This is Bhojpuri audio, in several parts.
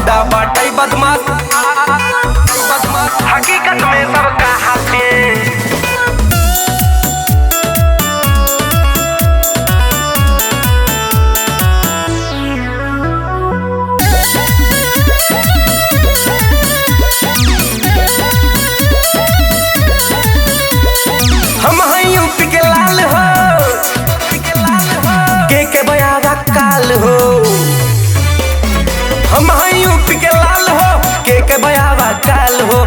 लौंडा बाटई बदमाश हकीकत में सबका हाथे। हम हैं यूपी के लाल हो, के बयावा काल हो। हम हैं यूपी के लाल हो, के बयावा काल हो।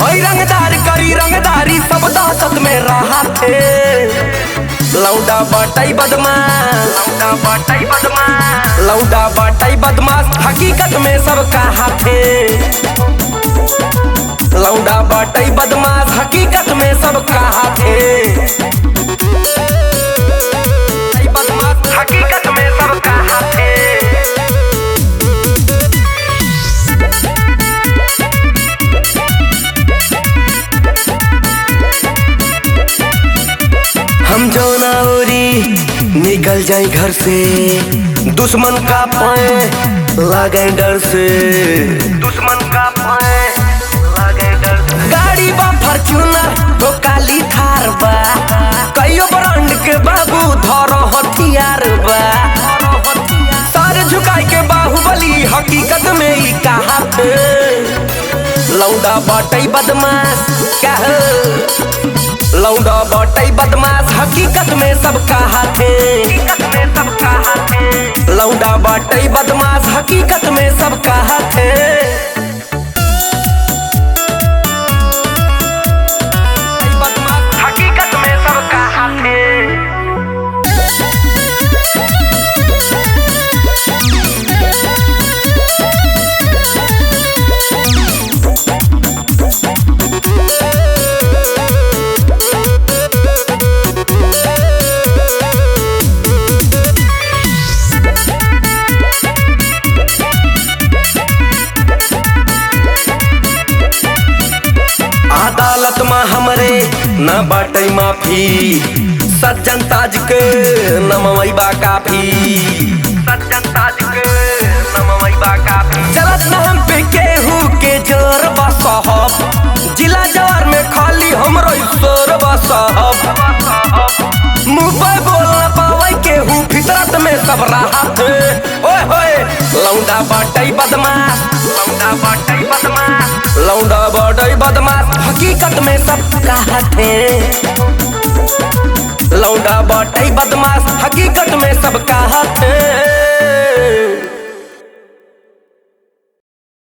हई रंगदार करी रंगदारी सब दहशत में रहा थे। लौंडा बाटई बदमाश, लौंडा बाटई बदमाश हकीकत में सबका हाथे। लौंडा बाटई बदमाश हकीकत में सबका हाथे। बदमाश हकीकत में सबका हाथे। हम जौना ओरी निकल जाए घर से, दुश्मन का पाए लागे डर से। दुश्मन का पाए लागे डर से। गाड़ी बा फॉर्च्यूनर तो काली थार बा, कईयो ब्रांड के बाबू धरो हथियार बा। सर झुकाए के बाहुबली हकीकत में ही कहा थे। लौंडा बाटई बदमाश कह, लौंडा बाटई बदमाश हकीकत में सबका हाथे। लौंडा बाटई बदमाश हकीकत में सबका हाथे। बदमाश हकीकत में सबका हाथे। अदालत में हमरे न बाटई माफी, सज्जन ताज के नमवई बा काफी। सज्जन ताज के नमवई बा काफी। चलत न हम पे केहू के जोर बा साहब, जिला जवार में खाली हमरो शोर बा साहब। मुंह पे बोल न पावे केहू फितरत में सब राहत। ओए होए लौंडा बाटई बदमाश, लौंडा बाटई बदमाश, लौंडा बाटई बदमाश हकीकत में सबका हाथे। लौंडा बाटई बदमाश हकीकत में सबका हाथे।